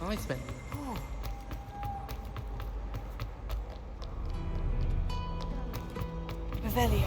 Nice man. Revelio.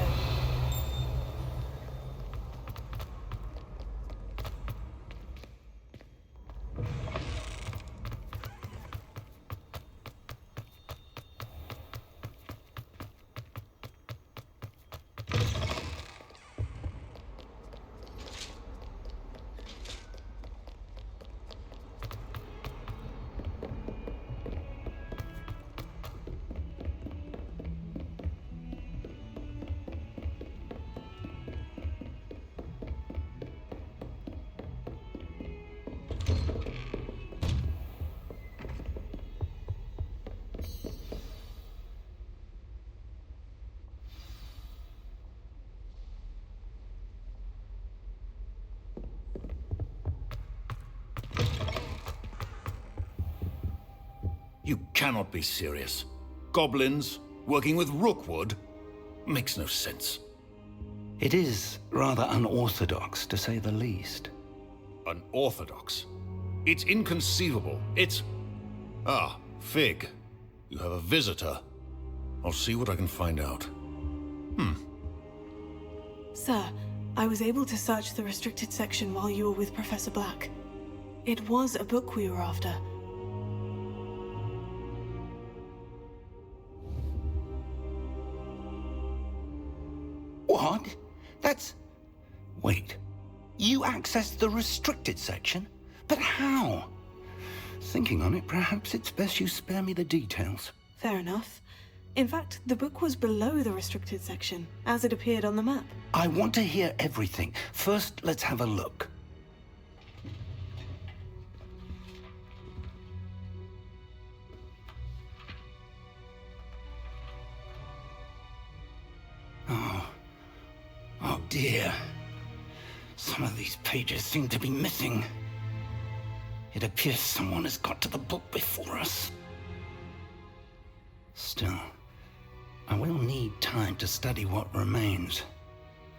You cannot be serious. Goblins working with Rookwood? Makes no sense. It is rather unorthodox, to say the least. Unorthodox? It's inconceivable. It's... Ah, Fig. You have a visitor. I'll see what I can find out. Sir, I was able to search the restricted section while you were with Professor Black. It was a book we were after. What? That's... Wait. You accessed the restricted section? But how? Thinking on it, perhaps it's best you spare me the details. Fair enough. In fact, the book was below the restricted section, as it appeared on the map. I want to hear everything. First, let's have a look. Oh dear. Some of these pages seem to be missing. It appears someone has got to the book before us. Still, I will need time to study what remains.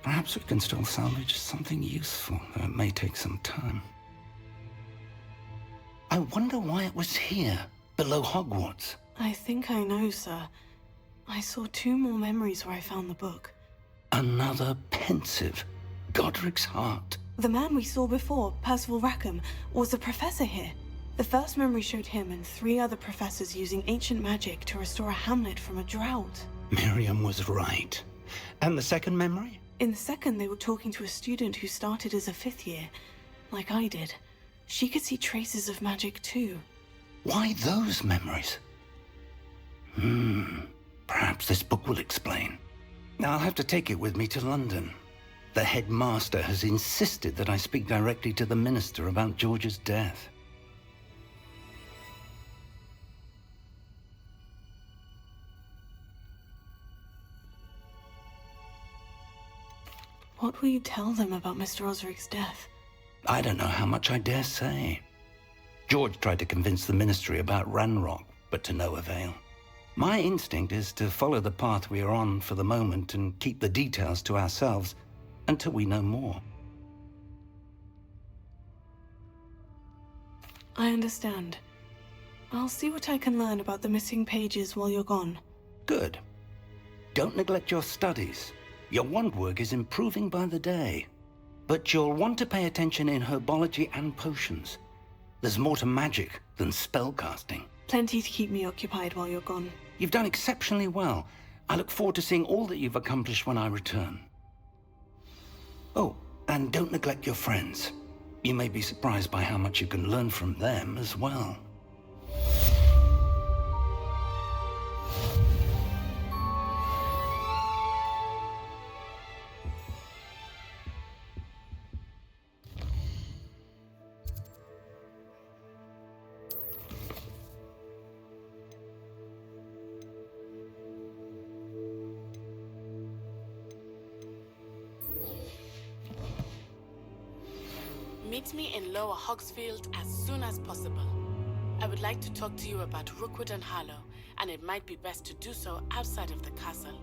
Perhaps we can still salvage something useful, though it may take some time. I wonder why it was here, below Hogwarts. I think I know, sir. I saw 2 more memories where I found the book. Another pensive. Godric's heart. The man we saw before, Percival Rackham, was a professor here. The first memory showed him and 3 other professors using ancient magic to restore a hamlet from a drought. Miriam was right. And the second memory? In the second, they were talking to a student who started as a 5th year, like I did. She could see traces of magic too. Why those memories? Perhaps this book will explain. Now I'll have to take it with me to London. The headmaster has insisted that I speak directly to the minister about George's death. What will you tell them about Mr. Osric's death? I don't know how much I dare say. George tried to convince the ministry about Ranrock, but to no avail. My instinct is to follow the path we are on for the moment and keep the details to ourselves until we know more. I understand. I'll see what I can learn about the missing pages while you're gone. Good. Don't neglect your studies. Your wand work is improving by the day. But you'll want to pay attention in herbology and potions. There's more to magic than spellcasting. Plenty to keep me occupied while you're gone. You've done exceptionally well. I look forward to seeing all that you've accomplished when I return. Oh, and don't neglect your friends. You may be surprised by how much you can learn from them as well. Meet me in Lower Hogsfield as soon as possible. I would like to talk to you about Rookwood and Harlow, and it might be best to do so outside of the castle.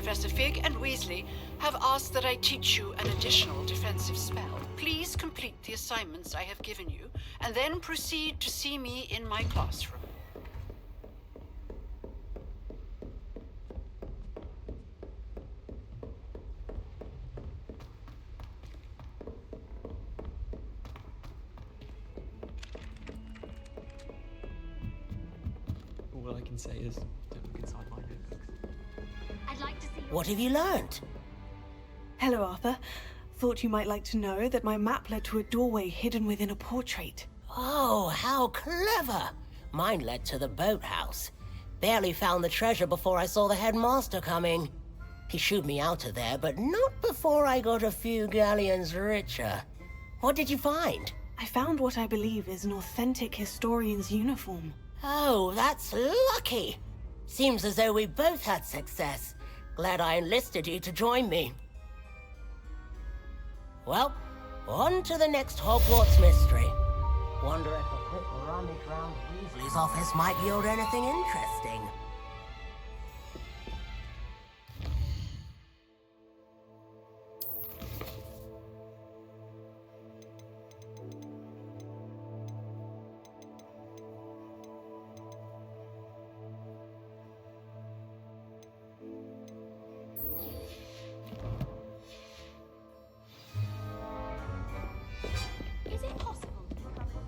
Professor Fig and Weasley have asked that I teach you an additional defensive spell. Please complete the assignments I have given you, and then proceed to see me in my classroom. All I can say is, don't look inside my notebooks. I'd like to see your... What have you learned? Hello, Arthur. Thought you might like to know that my map led to a doorway hidden within a portrait. Oh, how clever! Mine led to the boathouse. Barely found the treasure before I saw the headmaster coming. He shooed me out of there, but not before I got a few galleons richer. What did you find? I found what I believe is an authentic historian's uniform. Oh, that's lucky. Seems as though we both had success. Glad I enlisted you to join me. Well, on to the next Hogwarts mystery. Wonder if a quick rummage round Weasley's office might yield anything interesting. Is it possible to recover...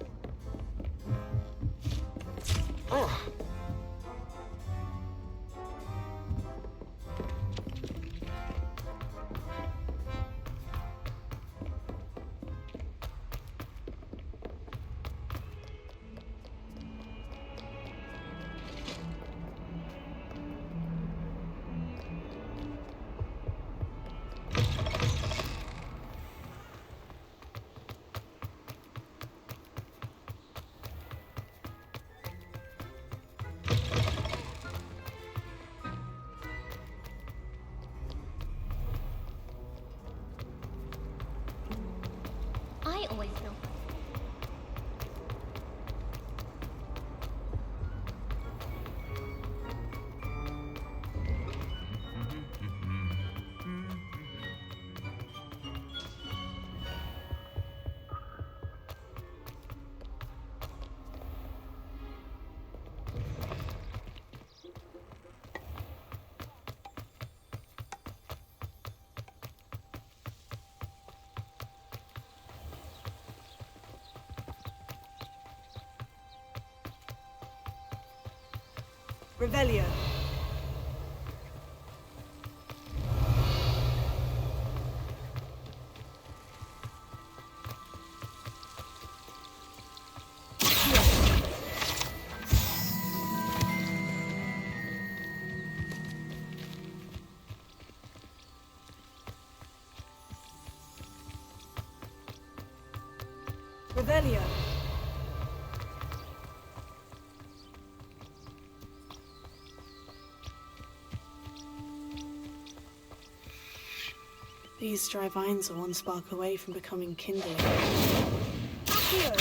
I always feel... Revelio. Revelio. These dry vines are one spark away from becoming kindling. Accio!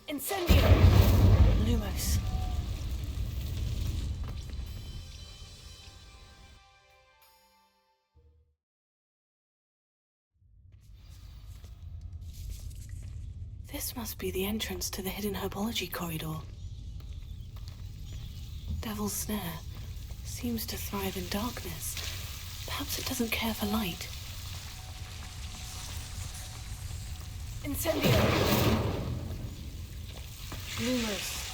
Incendio! Lumos. This must be the entrance to the hidden herbology corridor. Devil's Snare seems to thrive in darkness. Perhaps it doesn't care for light. Incendio! Lumos.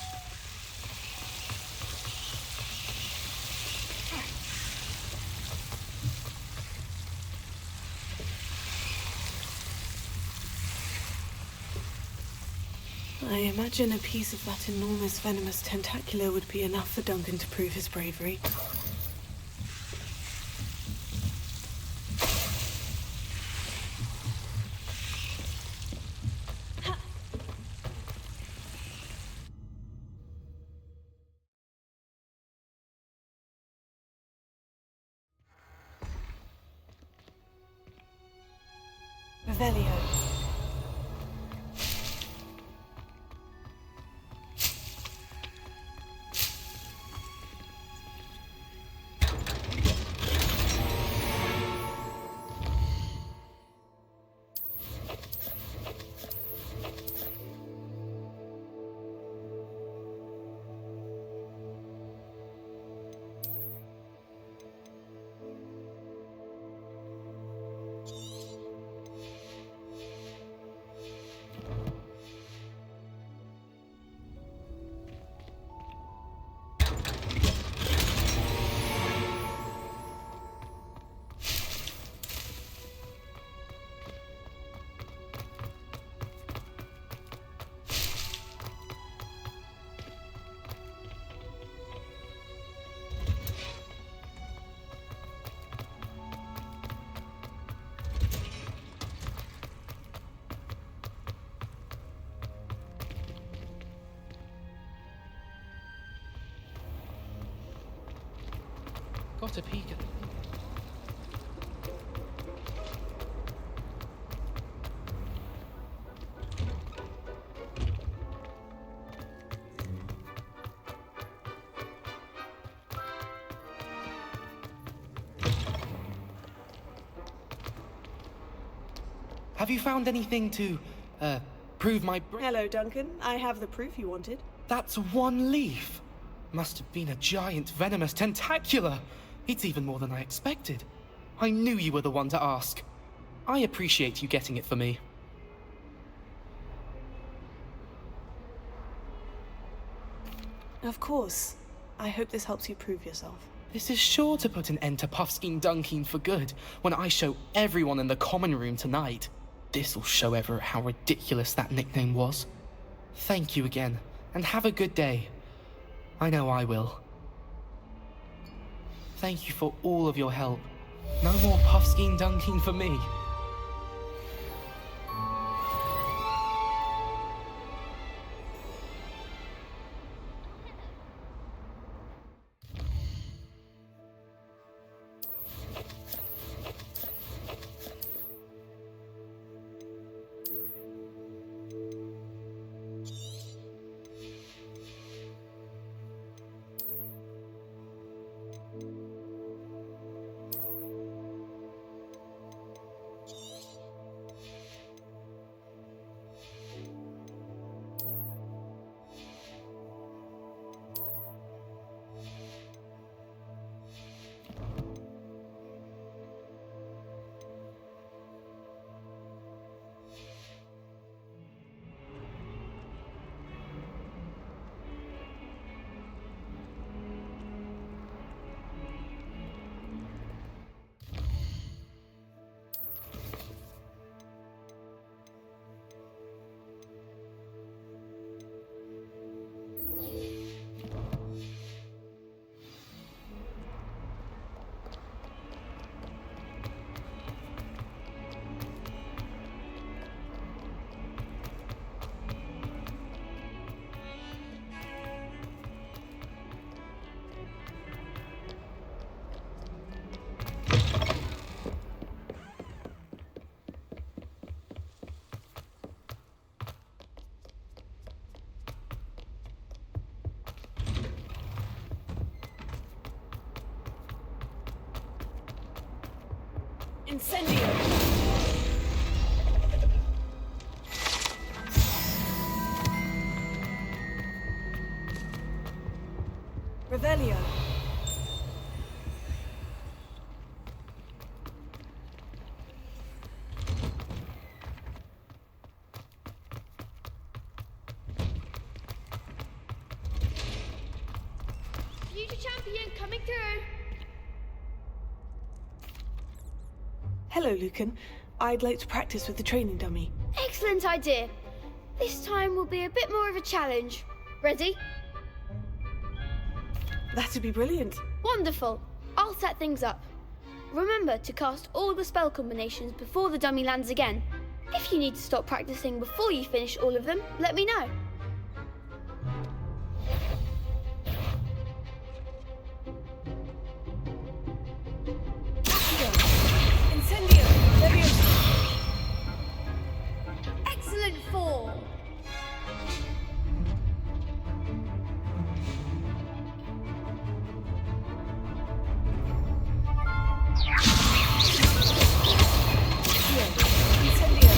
I imagine a piece of that enormous venomous tentacular would be enough for Duncan to prove his bravery. Revelio. got a peek at them. Have you found anything to, prove my Hello, Duncan. I have the proof you wanted. That's one leaf. Must have been a giant venomous tentacula. It's even more than I expected. I knew you were the one to ask. I appreciate you getting it for me. Of course. I hope this helps you prove yourself. This is sure to put an end to Puffskein Dunkeen for good when I show everyone in the common room tonight. This'll show Everett how ridiculous that nickname was. Thank you again, and have a good day. I know I will. Thank you for all of your help. No more Puffskein Dunkeen for me. Incendio! Revelio. Future champion coming through. Hello, Lucan. I'd like to practice with the training dummy. Excellent idea. This time will be a bit more of a challenge. Ready? That'd be brilliant. Wonderful. I'll set things up. Remember to cast all the spell combinations before the dummy lands again. If you need to stop practicing before you finish all of them, let me know. Incendio! Leviosa! Excellent form. Incendio!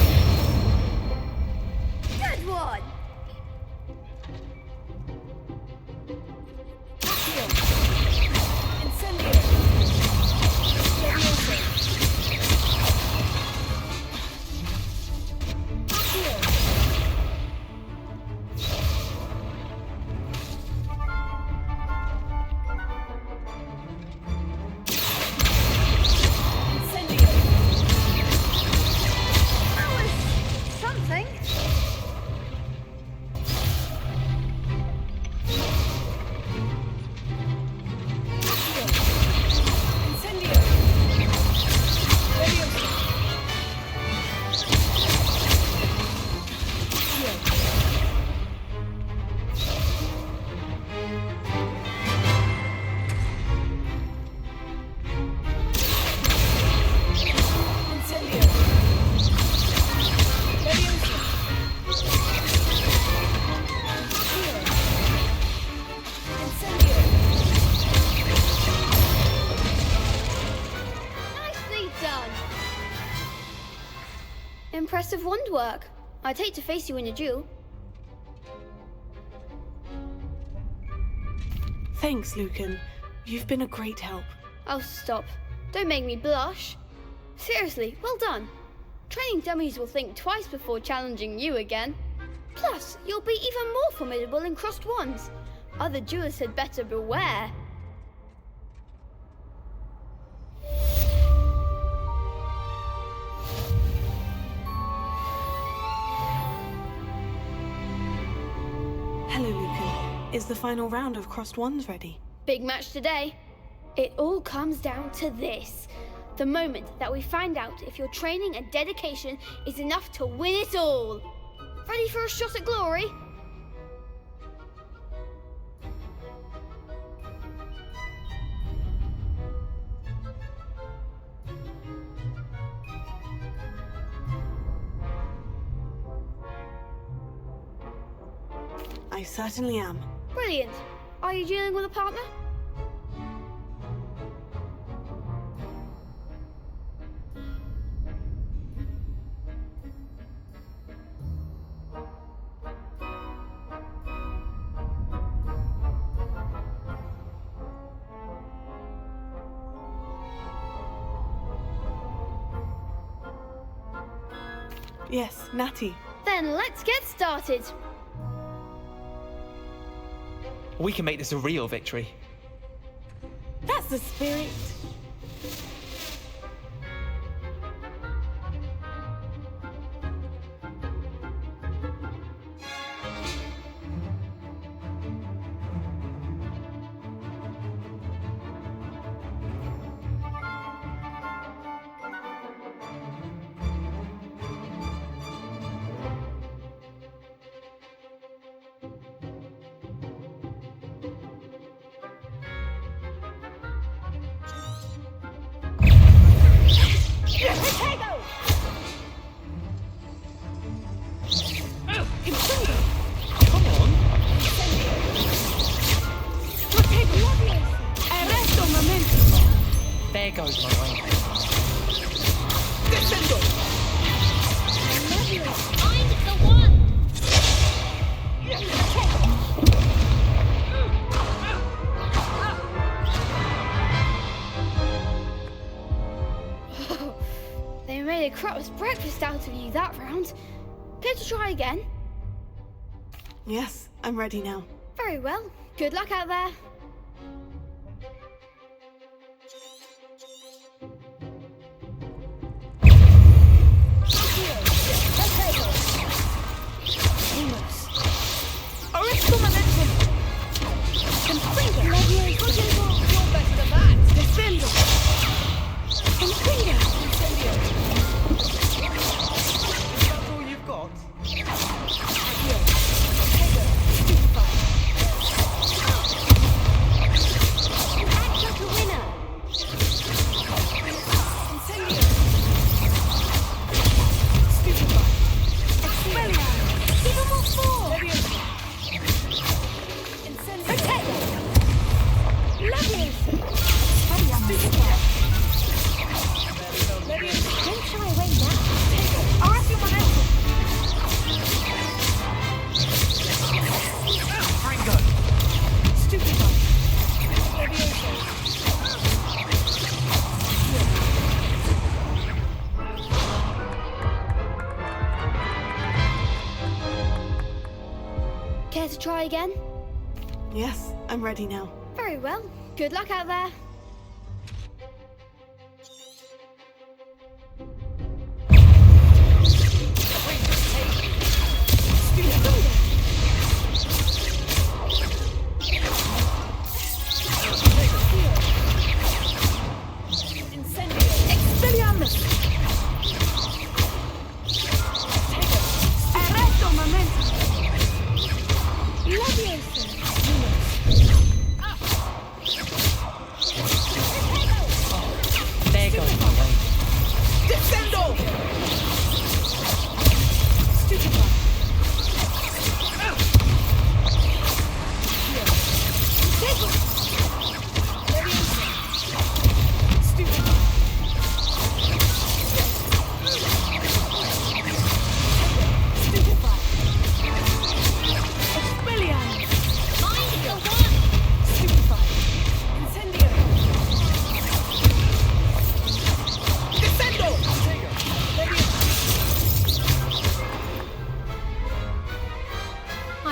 Good one. Incendio! Leviosa! That was something. Incendio! Leviosa! Good work. I'd hate to face you in a duel. Thanks, Lucan. You've been a great help. Oh, stop. Don't make me blush. Seriously, well done. Training dummies will think twice before challenging you again. Plus, you'll be even more formidable in crossed wands. Other duelists had better beware. Hello, Lucan. Is the final round of crossed wands ready? Big match today. It all comes down to this. The moment that we find out if your training and dedication is enough to win it all. Ready for a shot at glory? I certainly am. Brilliant. Are you dealing with a partner? Yes, Natty. Then let's get started. We can make this a real victory. That's the spirit. There goes my way. I'm the one! They made a crap's breakfast out of you that round. Care to try again? Yes, I'm ready now. Very well. Good luck out there. Care to try again? Yes, I'm ready now. Very well. Good luck out there.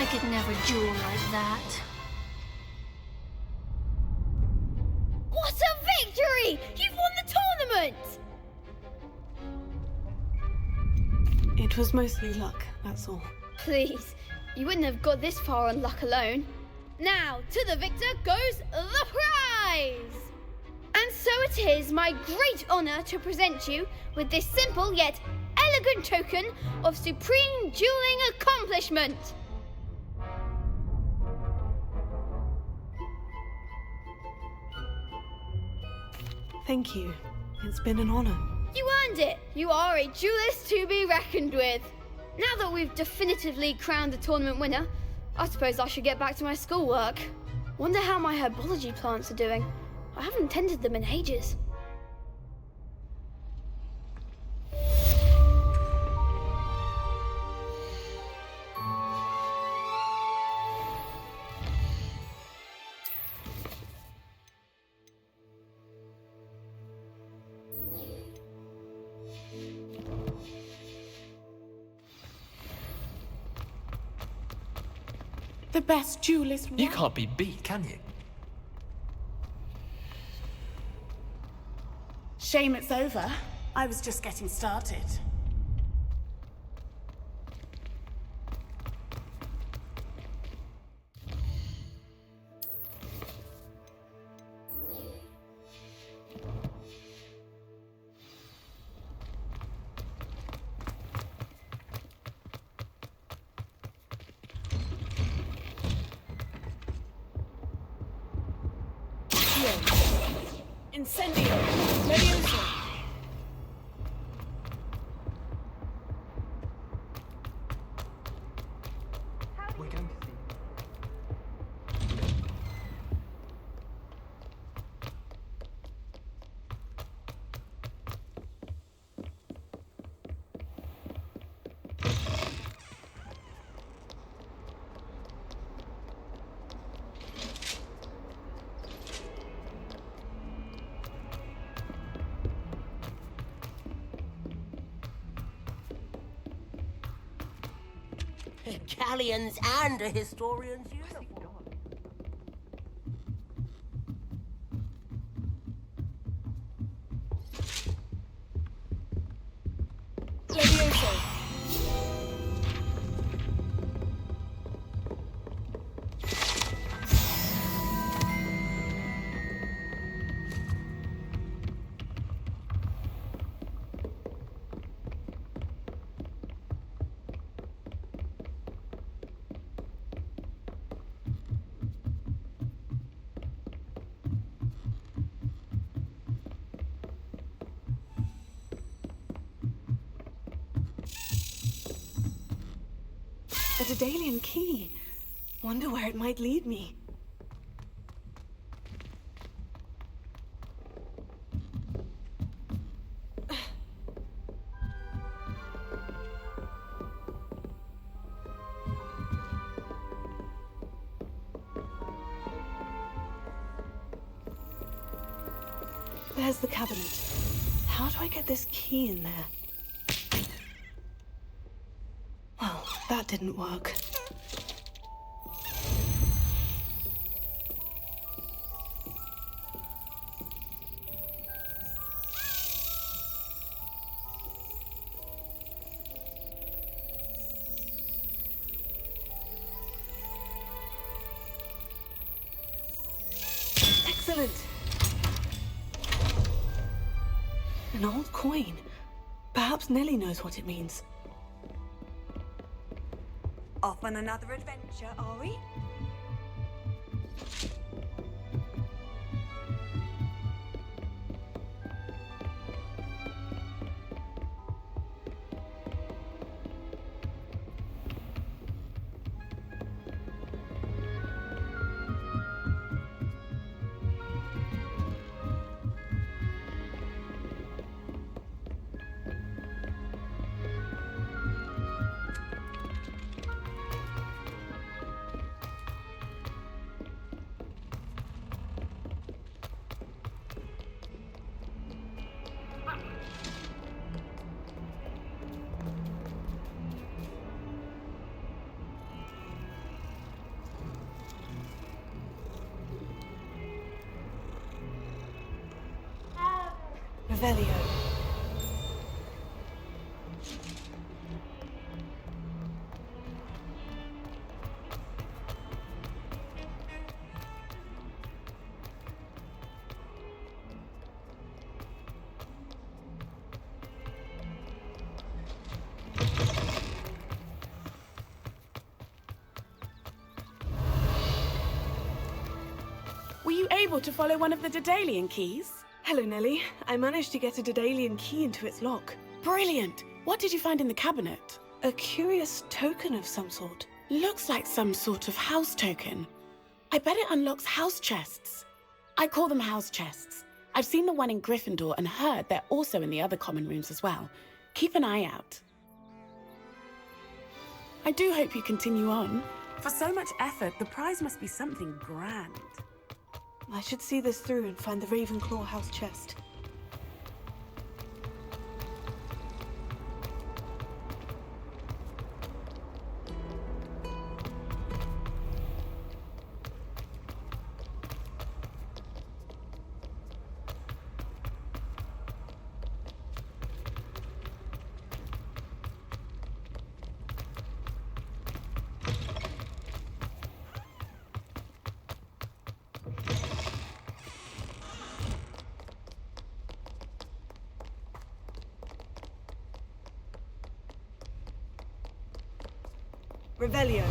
I could never duel like that. What a victory! You've won the tournament! It was mostly luck, that's all. Please, you wouldn't have got this far on luck alone. Now, to the victor goes the prize! And so it is my great honour to present you with this simple yet elegant token of supreme dueling accomplishment. Thank you. It's been an honor. You earned it. You are a duelist to be reckoned with. Now that we've definitively crowned the tournament winner, I suppose I should get back to my schoolwork. Wonder how my herbology plants are doing. I haven't tended them in ages. The best duelist won. You can't be beat, can you? Shame it's over. I was just getting started. Incendio! Levioso! We're going to see. Galleons and a historian's uniform. Levioso! A Daedalian key. Wonder where it might lead me. There's the cabinet. How do I get this key in there? Well, that didn't work. Excellent. An old coin. Perhaps Nellie knows what it means. Off on another adventure, are we? Revelio. Were you able to follow one of the Daedalian keys? Hello, Nellie. I managed to get a Daedalian key into its lock. Brilliant! What did you find in the cabinet? A curious token of some sort. Looks like some sort of house token. I bet it unlocks house chests. I call them house chests. I've seen the one in Gryffindor and heard they're also in the other common rooms as well. Keep an eye out. I do hope you continue on. For so much effort, the prize must be something grand. I should see this through and find the Ravenclaw house chest. Revelio.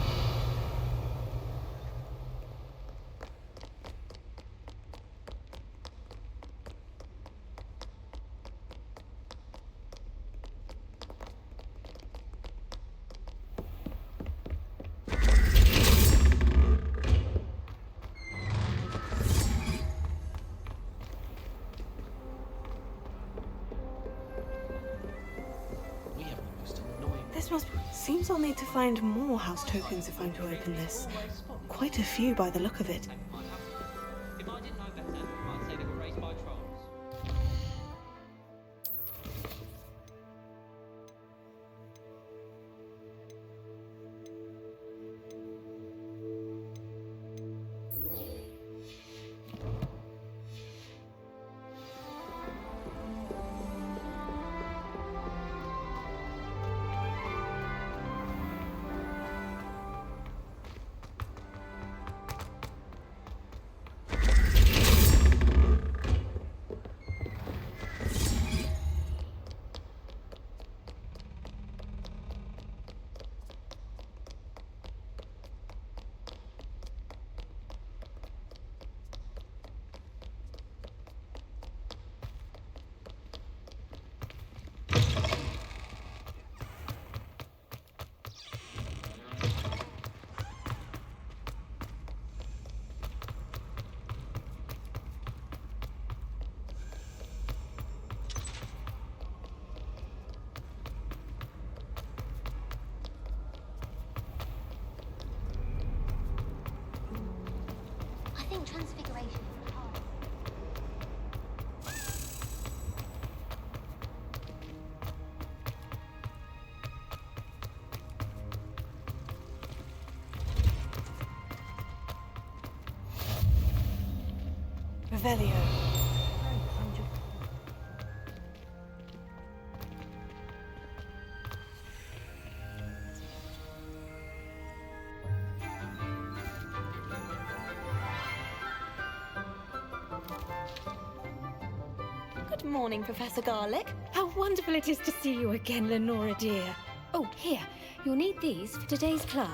Seems I'll need to find more house tokens if I'm to open this. Quite a few by the look of it. If I didn't know better, I'd say they were raised by trolls. Transfiguration. Revelio. Good morning, Professor Garlick. How wonderful it is to see you again, Lenora dear. Oh, here. You'll need these for today's class.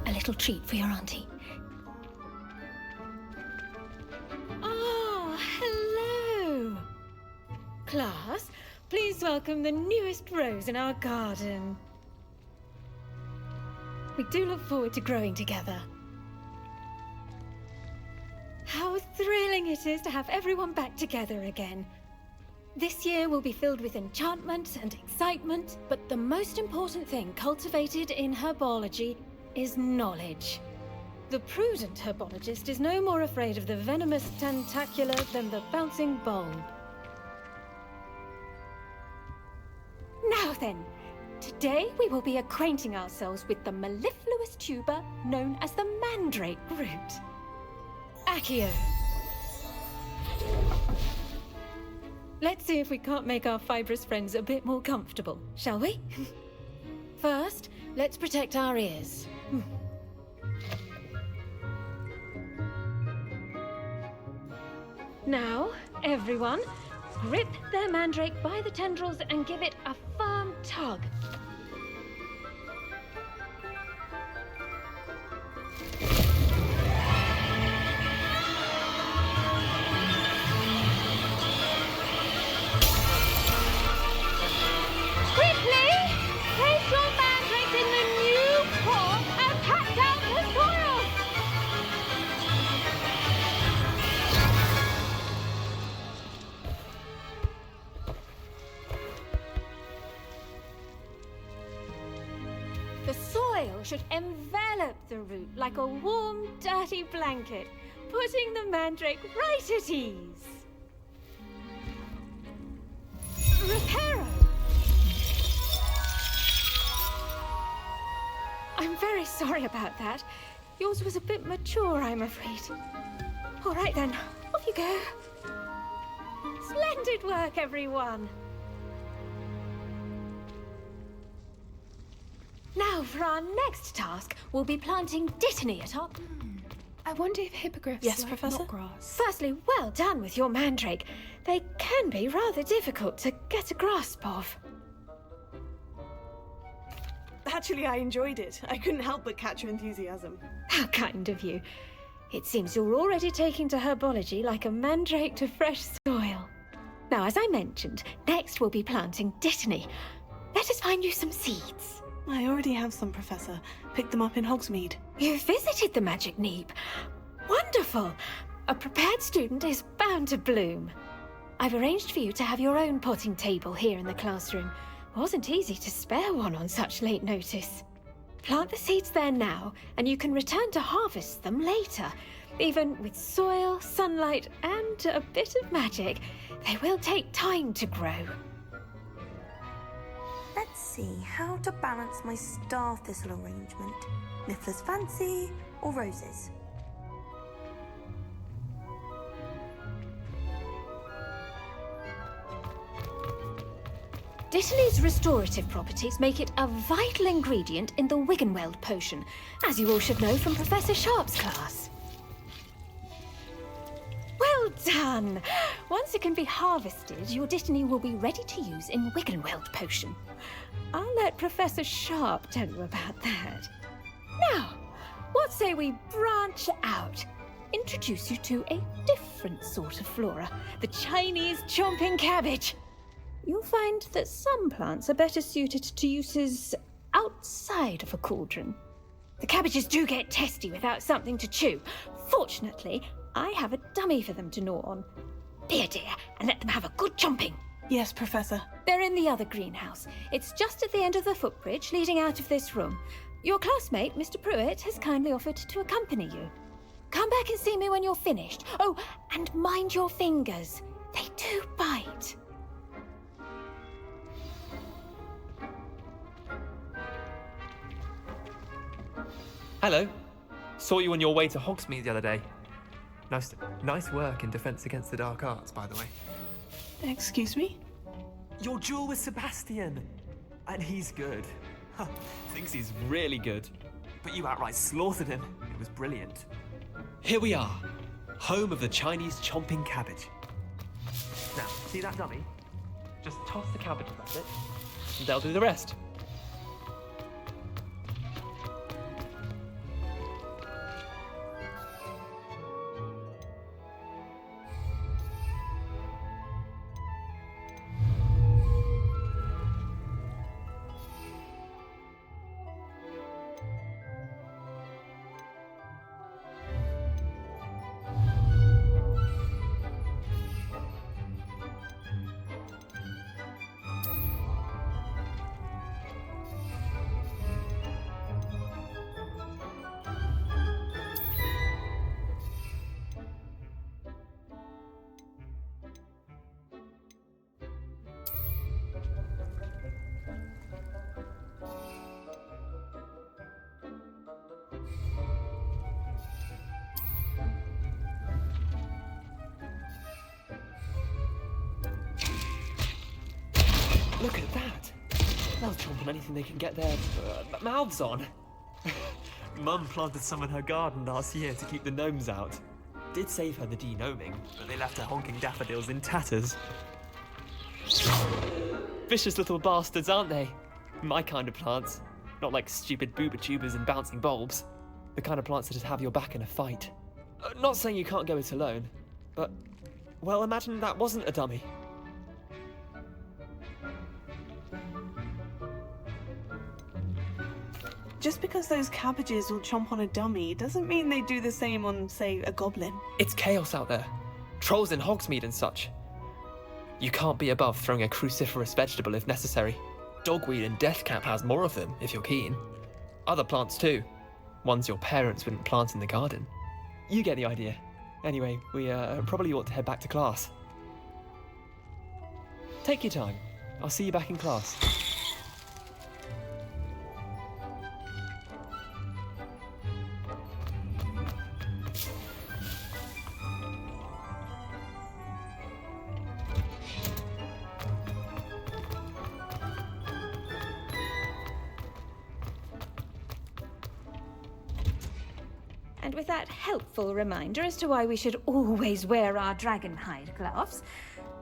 A little treat for your auntie. Oh, hello. Class, please welcome the newest rose in our garden. We do look forward to growing together. How thrilling it is to have everyone back together again. This year will be filled with enchantment and excitement, but the most important thing cultivated in herbology is knowledge. The prudent herbologist is no more afraid of the venomous tentacula than the bouncing bulb. Now then, today we will be acquainting ourselves with the mellifluous tuber known as the mandrake root. ICUE. Let's see if we can't make our fibrous friends a bit more comfortable, shall we? First, let's protect our ears. Now, everyone, grip their mandrake by the tendrils and give it a firm tug. Quickly! Place your mandrakes in the new core and pack down the soil! The soil should envelop the root like a warm, dirty blanket, putting the mandrake right at ease. Reparo! I'm very sorry about that. Yours was a bit mature, I'm afraid. All right then, off you go. Splendid work, everyone. Now, for our next task, we'll be planting dittany at our... I wonder if hippogriffs Yes, like Professor? knotgrass. Firstly, well done with your mandrake. They can be rather difficult to get a grasp of. Actually, I enjoyed it. I couldn't help but catch your enthusiasm. How kind of you. It seems you're already taking to herbology like a mandrake to fresh soil. Now, as I mentioned, next we'll be planting dittany. Let us find you some seeds. I already have some, Professor. Picked them up in Hogsmeade. You visited the Magic Neep. Wonderful! A prepared student is bound to bloom. I've arranged for you to have your own potting table here in the classroom. Wasn't easy to spare one on such late notice. Plant the seeds there now, and you can return to harvest them later. Even with soil, sunlight, and a bit of magic, they will take time to grow. Let's see how to balance my star thistle arrangement. Niffler's fancy or roses? Dittany's restorative properties make it a vital ingredient in the Wiggenweld potion, as you all should know from Professor Sharp's class. Well done! Once it can be harvested, your dittany will be ready to use in Wiggenweld potion. I'll let Professor Sharp tell you about that. Now, what say we branch out? Introduce you to a different sort of flora, the Chinese chomping cabbage. You'll find that some plants are better suited to uses outside of a cauldron. The cabbages do get testy without something to chew. Fortunately, I have a dummy for them to gnaw on. Dear, and let them have a good chomping. Yes, Professor. They're in the other greenhouse. It's just at the end of the footbridge leading out of this room. Your classmate, Mr. Pruitt, has kindly offered to accompany you. Come back and see me when you're finished. Oh, and mind your fingers. They do bite. Hello. Saw you on your way to Hogsmeade the other day. Nice work in Defense Against the Dark Arts, by the way. Excuse me? Your duel with Sebastian. And he's good. Thinks he's really good. But you outright slaughtered him. It was brilliant. Here we are. Home of the Chinese chomping cabbage. Now, see that dummy? Just toss the cabbages at it, and they'll do the rest. They'll chomp on anything they can get their mouths on. Mum planted some in her garden last year to keep the gnomes out. Did save her the de-gnoming, but they left her honking daffodils in tatters. Vicious little bastards, aren't they? My kind of plants. Not like stupid booba-tubers and bouncing bulbs. The kind of plants that'd have your back in a fight. Not saying you can't go it alone, but, well, imagine that wasn't a dummy. Just because those cabbages will chomp on a dummy doesn't mean they do the same on, say, a goblin. It's chaos out there. Trolls in Hogsmeade and such. You can't be above throwing a cruciferous vegetable if necessary. Dogweed and deathcap has more of them, if you're keen. Other plants too. Ones your parents wouldn't plant in the garden. You get the idea. Anyway, we probably ought to head back to class. Take your time. I'll see you back in class. And with that helpful reminder as to why we should always wear our dragonhide gloves,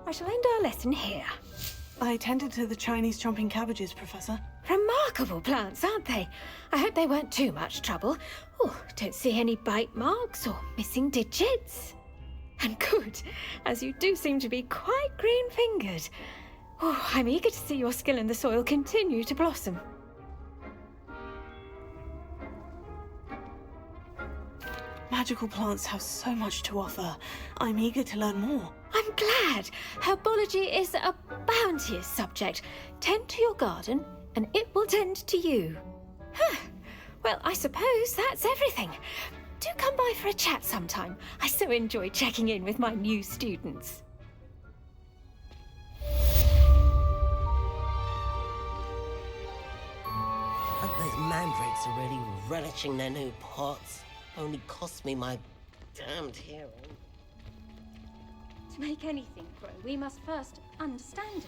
I shall end our lesson here. I tended to the Chinese chomping cabbages, Professor. Remarkable plants, aren't they? I hope they weren't too much trouble. Oh, don't see any bite marks or missing digits. And good, as you do seem to be quite green-fingered. Oh, I'm eager to see your skill in the soil continue to blossom. Magical plants have so much to offer. I'm eager to learn more. I'm glad. Herbology is a bounteous subject. Tend to your garden, and it will tend to you. Well, I suppose that's everything. Do come by for a chat sometime. I so enjoy checking in with my new students. Hope those mandrakes are really relishing their new pots. Only cost me my damned hearing. To make anything grow, we must first understand it.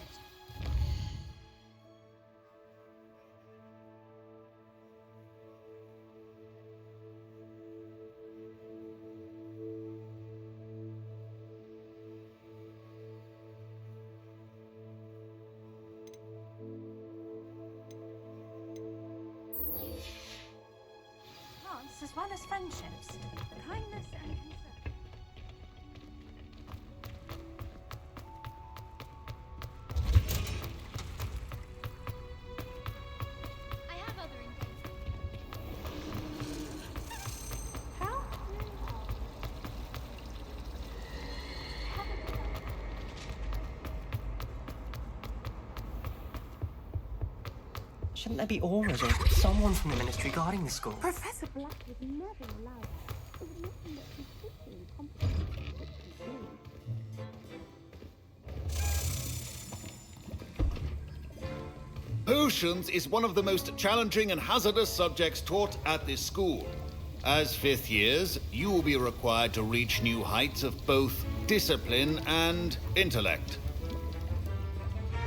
Plants as well as friendships, kindness and concern. I have other ingredients. How? Shouldn't there be auras or someone from the ministry guarding the school? Professor Black would never allow that. It would make him look completely incompetent. Potions is one of the most challenging and hazardous subjects taught at this school. As fifth years, you will be required to reach new heights of both discipline and intellect.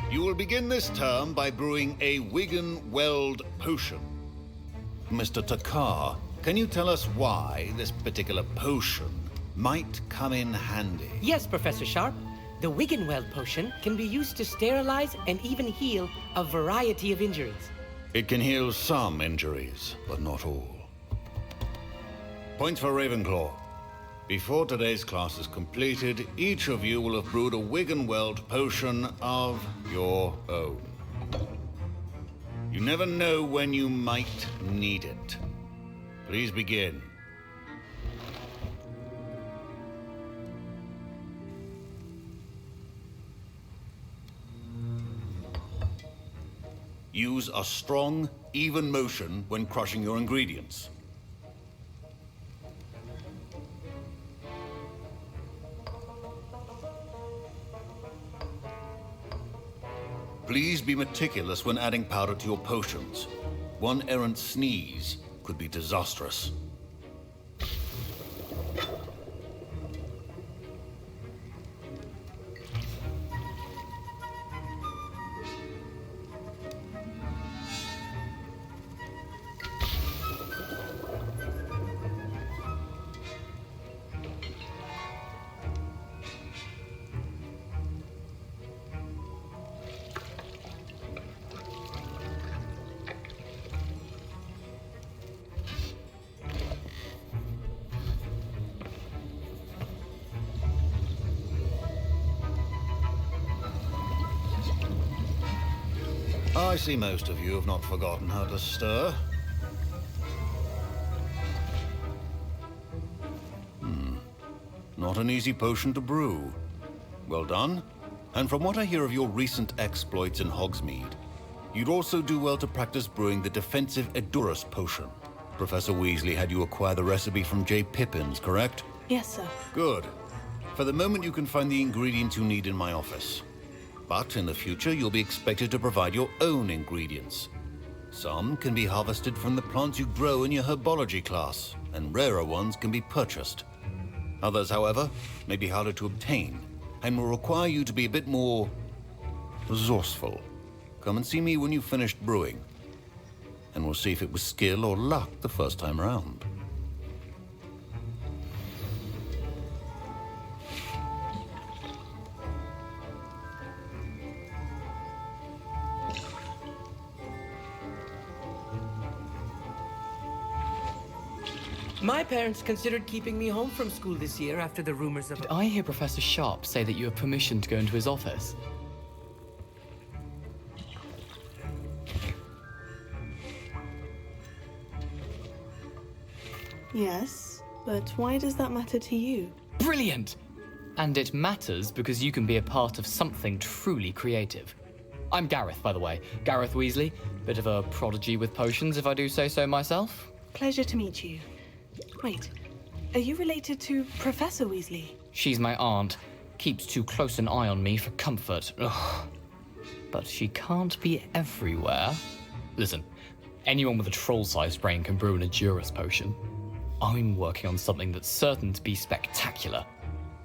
You will begin this term by brewing a Wigan-Weld potion. Mr. Takar, can you tell us why this particular potion might come in handy? Yes, Professor Sharp. The Wigan-Weld potion can be used to sterilize and even heal a variety of injuries. It can heal some injuries, but not all. Points for Ravenclaw. Before today's class is completed, each of you will have brewed a Wigan-Weld potion of your own. You never know when you might need it. Please begin. Use a strong, even motion when crushing your ingredients. Please be meticulous when adding powder to your potions. One errant sneeze could be disastrous. I see most of you have not forgotten how to stir. Not an easy potion to brew. Well done. And from what I hear of your recent exploits in Hogsmeade, you'd also do well to practice brewing the defensive Edurus potion. Professor Weasley had you acquire the recipe from J. Pippins, correct? Yes, sir. Good. For the moment, you can find the ingredients you need in my office. But in the future, you'll be expected to provide your own ingredients. Some can be harvested from the plants you grow in your herbology class, and rarer ones can be purchased. Others, however, may be harder to obtain, and will require you to be a bit more resourceful. Come and see me when you've finished brewing, and we'll see if it was skill or luck the first time around. My parents considered keeping me home from school this year after the rumors of... Did I hear Professor Sharp say that you have permission to go into his office? Yes, but why does that matter to you? Brilliant! And it matters because you can be a part of something truly creative. I'm Gareth, by the way. Gareth Weasley. Bit of a prodigy with potions, if I do say so myself. Pleasure to meet you. Wait, are you related to Professor Weasley? She's my aunt. Keeps too close an eye on me for comfort. Ugh. But she can't be everywhere. Listen, anyone with a troll-sized brain can brew an Edurus potion. I'm working on something that's certain to be spectacular.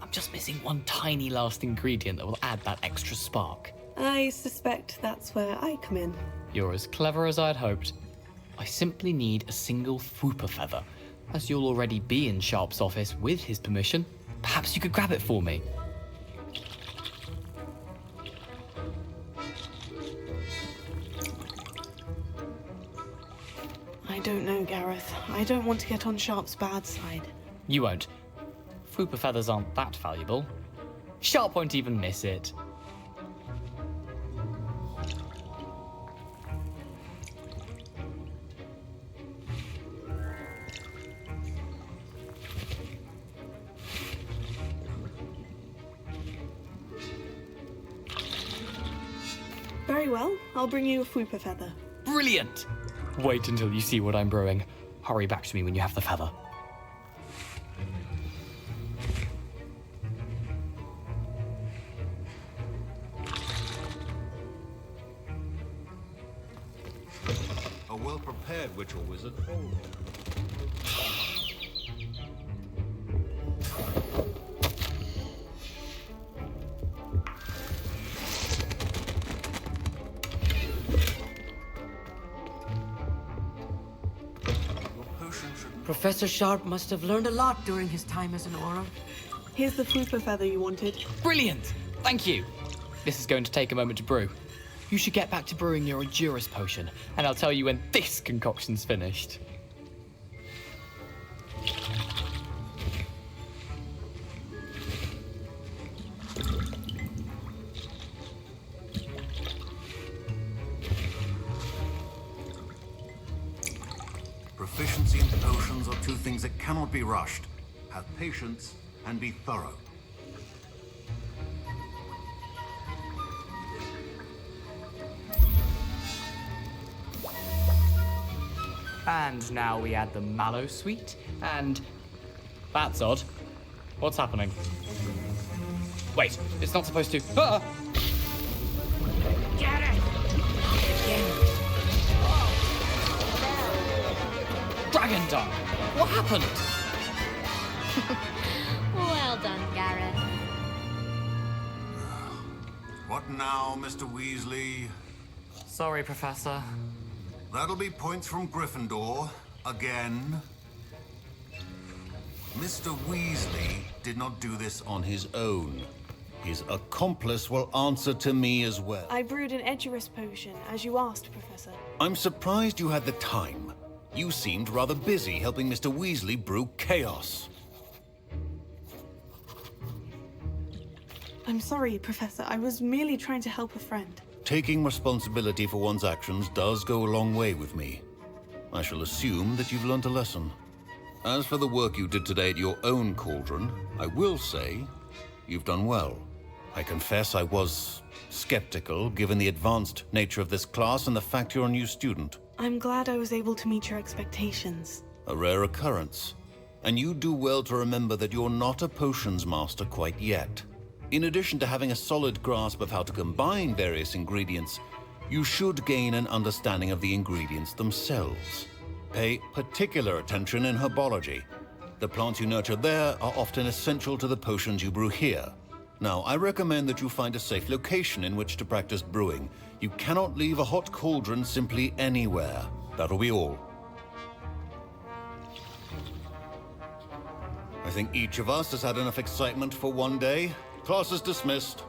I'm just missing one tiny last ingredient that will add that extra spark. I suspect that's where I come in. You're as clever as I'd hoped. I simply need a single Fwooper feather. As you'll already be in Sharp's office with his permission, perhaps you could grab it for me. I don't know, Gareth. I don't want to get on Sharp's bad side. You won't. Fwooper feathers aren't that valuable. Sharp won't even miss it. Very well, I'll bring you a Fwooper feather. Brilliant! Wait until you see what I'm brewing. Hurry back to me when you have the feather. A well-prepared witch or wizard. Professor Sharp must have learned a lot during his time as an Auror. Here's the Fwooper feather you wanted. Brilliant! Thank you! This is going to take a moment to brew. You should get back to brewing your Edurus potion, and I'll tell you when this concoction's finished. Proficiency in potions are two things that cannot be rushed. Have patience and be thorough. And now we add the mallow sweet, and... That's odd. What's happening? Wait, it's not supposed to... Ah! Get it! Dragon Dung! What happened? Well done, Gareth. What now, Mr. Weasley? Sorry, Professor. That'll be points from Gryffindor, again. Mr. Weasley did not do this on his own. His accomplice will answer to me as well. I brewed an Edurus potion, as you asked, Professor. I'm surprised you had the time. You seemed rather busy helping Mr. Weasley brew chaos. I'm sorry, Professor. I was merely trying to help a friend. taking responsibility for one's actions does go a long way with me. I shall assume that you've learnt a lesson. As for the work you did today at your own cauldron, I will say you've done well. I confess I was skeptical, given the advanced nature of this class and the fact you're a new student. I'm glad I was able to meet your expectations. A rare occurrence. And you do well to remember that you're not a potions master quite yet. In addition to having a solid grasp of how to combine various ingredients, you should gain an understanding of the ingredients themselves. Pay particular attention in herbology. The plants you nurture there are often essential to the potions you brew here. Now, I recommend that you find a safe location in which to practice brewing. You cannot leave a hot cauldron simply anywhere. That'll be all. I think each of us has had enough excitement for one day. Class is dismissed.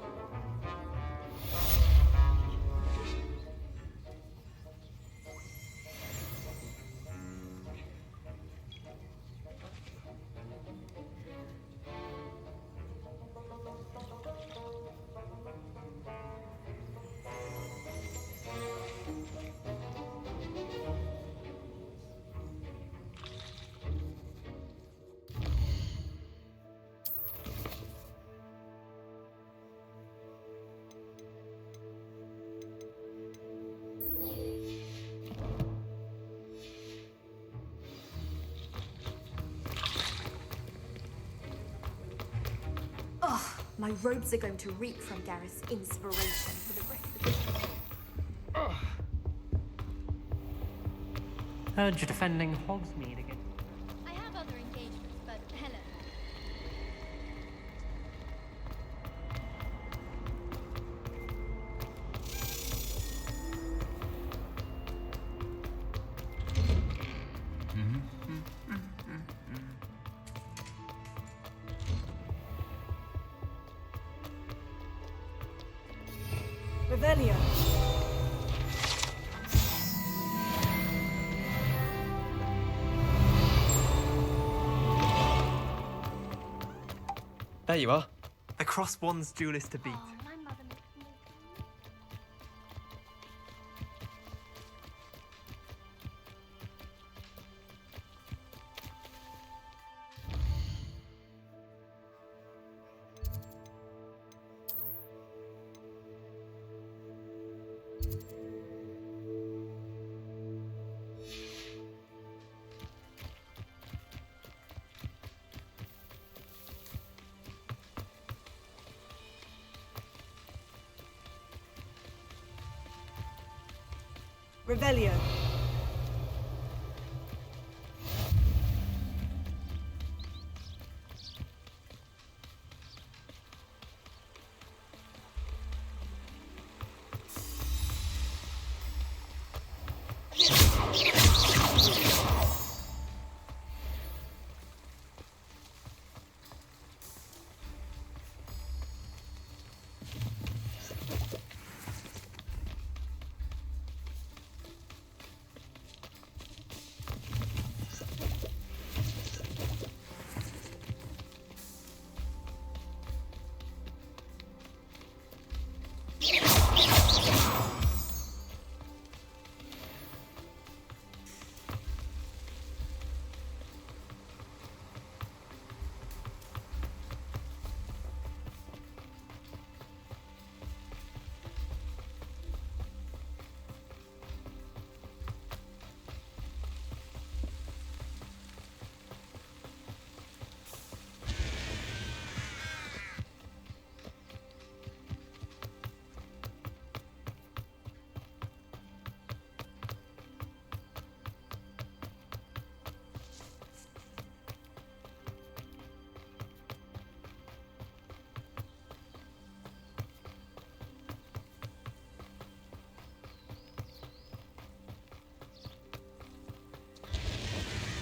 My robes are going to reek from Gareth's inspiration for the rest of the... Heard you're defending Hogsmeade again. I have other engagements, but hello. Revelio. There you are. A crosswands duelist to beat. Revelio.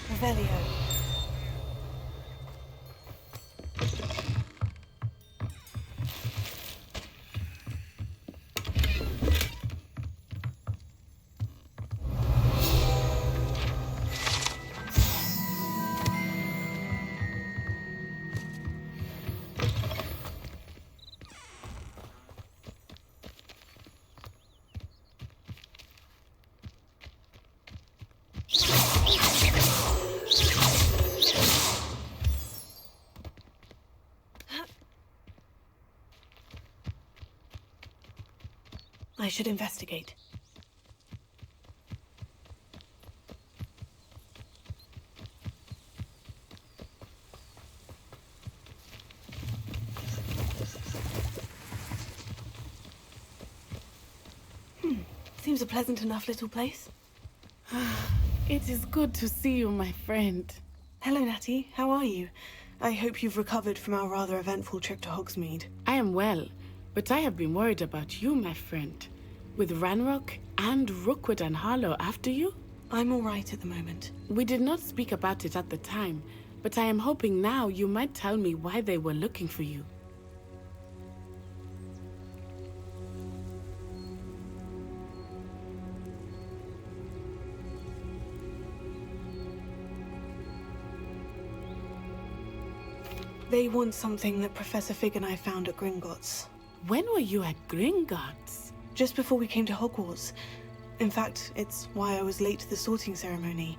Revelio. should investigate. Seems a pleasant enough little place. It is good to see you, my friend. Hello, Natty. How are you? I hope you've recovered from our rather eventful trip to Hogsmeade. I am well, but I have been worried about you, my friend. With Ranrock and Rookwood and Harlow after you? I'm all right at the moment. We did not speak about it at the time, but I am hoping now you might tell me why they were looking for you. They want something that Professor Fig and I found at Gringotts. When were you at Gringotts? Just before we came to Hogwarts. In fact, it's why I was late to the sorting ceremony.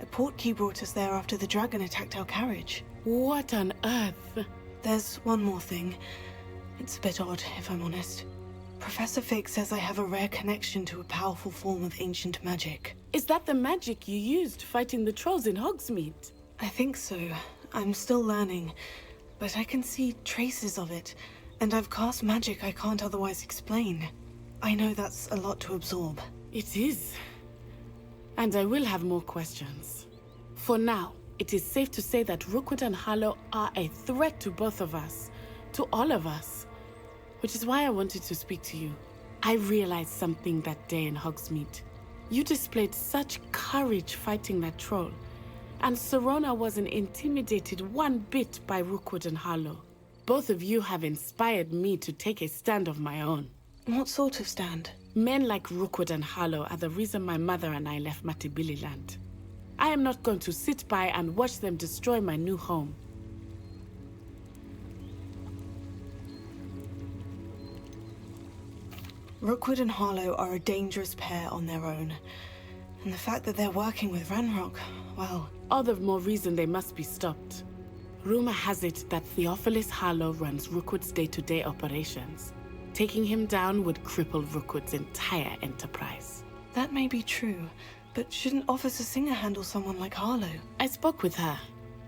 A portkey brought us there after the dragon attacked our carriage. What on earth? There's one more thing. It's a bit odd, if I'm honest. Professor Fig says I have a rare connection to a powerful form of ancient magic. Is that the magic you used fighting the trolls in Hogsmeade? I think so. I'm still learning, but I can see traces of it, and I've cast magic I can't otherwise explain. I know that's a lot to absorb. It is. And I will have more questions. For now, it is safe to say that Rookwood and Harlow are a threat to both of us, to all of us, which is why I wanted to speak to you. I realized something that day in Hogsmeade. You displayed such courage fighting that troll, and Serona wasn't intimidated one bit by Rookwood and Harlow. Both of you have inspired me to take a stand of my own. What sort of stand? Men like Rookwood and Harlow are the reason my mother and I left Matibili Land. I am not going to sit by and watch them destroy my new home. Rookwood and Harlow are a dangerous pair on their own. And the fact that they're working with Ranrock, well... All the more reason they must be stopped. Rumor has it that Theophilus Harlow runs Rookwood's day-to-day operations. Taking him down would cripple Rookwood's entire enterprise. That may be true, but shouldn't Officer Singer handle someone like Harlow? I spoke with her.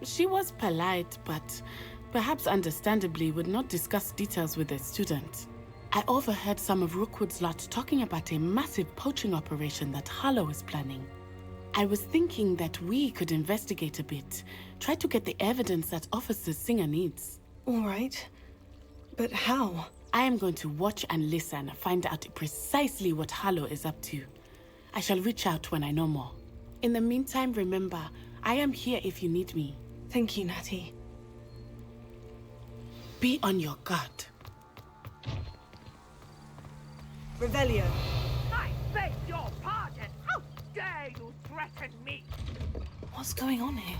She was polite, but perhaps understandably would not discuss details with a student. I overheard some of Rookwood's lot talking about a massive poaching operation that Harlow is planning. I was thinking that we could investigate a bit, try to get the evidence that Officer Singer needs. All right, but how? I am going to watch and listen, find out precisely what Harlow is up to. I shall reach out when I know more. In the meantime, remember, I am here if you need me. Thank you, Natty. Be on your guard. Revelio. I beg your pardon! How dare you threaten me? What's going on here?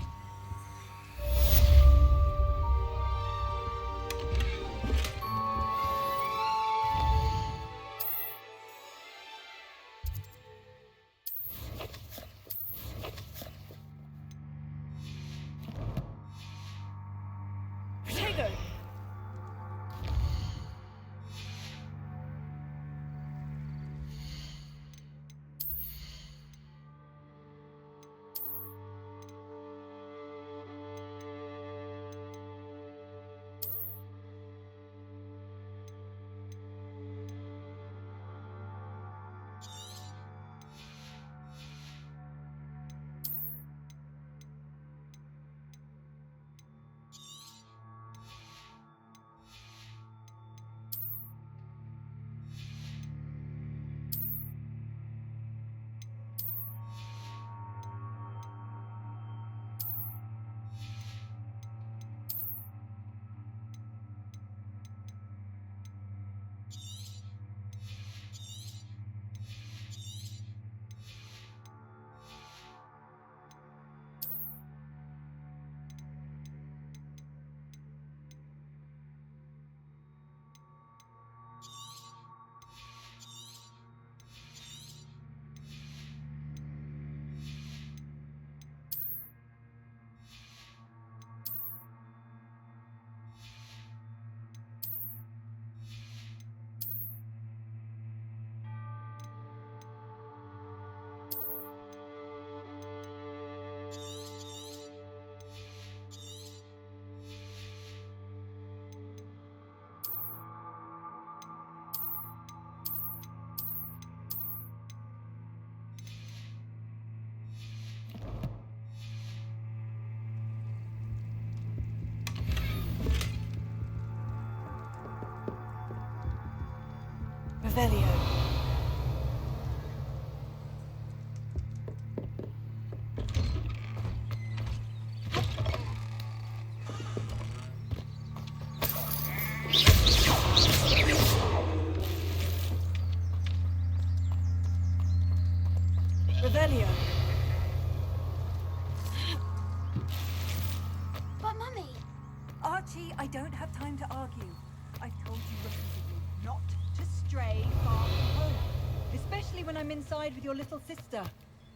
Revelio. Revelio. But Mummy... Archie, I don't have time to argue. I've told you repeatedly not to stray far from home. Especially when I'm inside with your little sister.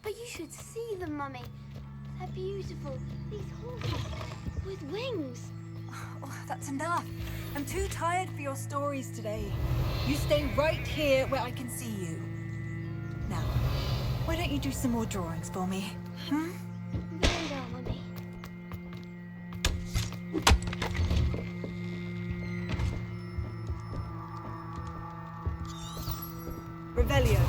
But you should see them, Mummy. They're beautiful. These horses with wings. Oh, that's enough. I'm too tired for your stories today. You stay right here where I can see you. Now, why don't you do some more drawings for me? Hmm? Very well, Mummy. Revelio.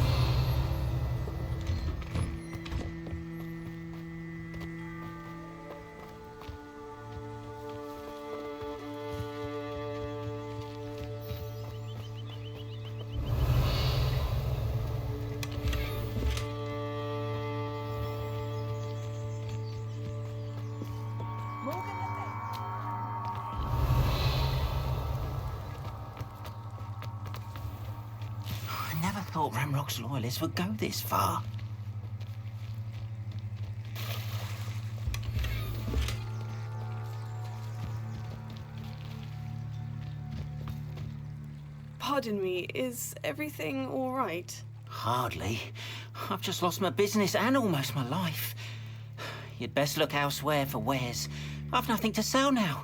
I never thought Ranrock's loyalists would go this far. Pardon me, is everything all right? Hardly. I've just lost my business and almost my life. You'd best look elsewhere for wares. I've nothing to sell now.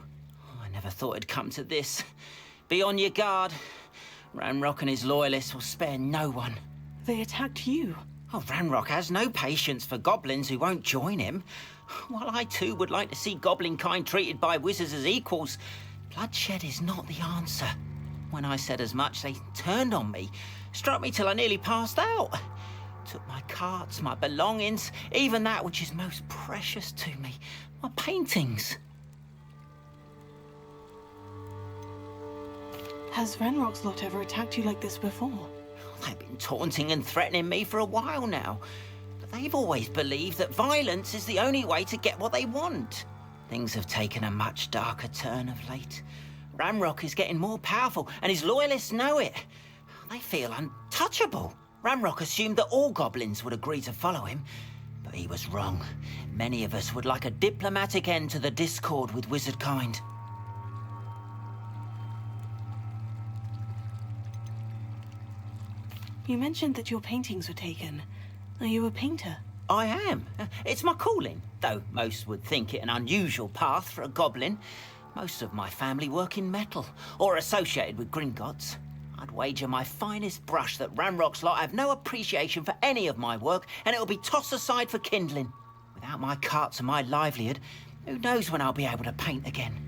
I never thought it'd come to this. Be on your guard. Ranrock and his loyalists will spare no one. They attacked you. Oh, Ranrock has no patience for goblins who won't join him. While I too would like to see goblin kind treated by wizards as equals, bloodshed is not the answer. When I said as much, they turned on me, struck me till I nearly passed out. Took my carts, my belongings, even that which is most precious to me, my paintings. Has Ranrock's lot ever attacked you like this before? They've been taunting and threatening me for a while now. But they've always believed that violence is the only way to get what they want. Things have taken a much darker turn of late. Ranrock is getting more powerful, and his loyalists know it. They feel untouchable. Ranrock assumed that all goblins would agree to follow him, but he was wrong. Many of us would like a diplomatic end to the discord with wizard kind. You mentioned that your paintings were taken. Are you a painter? I am. It's my calling, though most would think it an unusual path for a goblin. Most of my family work in metal, or associated with Gringotts. I'd wager my finest brush that Ranrock's lot have no appreciation for any of my work, and it'll be tossed aside for kindling. Without my carts and my livelihood, who knows when I'll be able to paint again?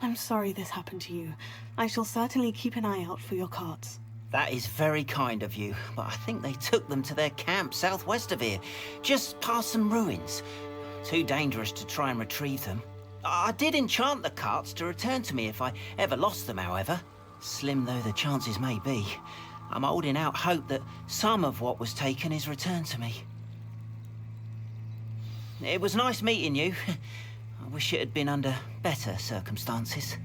I'm sorry this happened to you. I shall certainly keep an eye out for your carts. That is very kind of you, but I think they took them to their camp southwest of here, just past some ruins. Too dangerous to try and retrieve them. I did enchant the carts to return to me if I ever lost them, however. Slim though the chances may be, I'm holding out hope that some of what was taken is returned to me. It was nice meeting you. I wish it had been under better circumstances.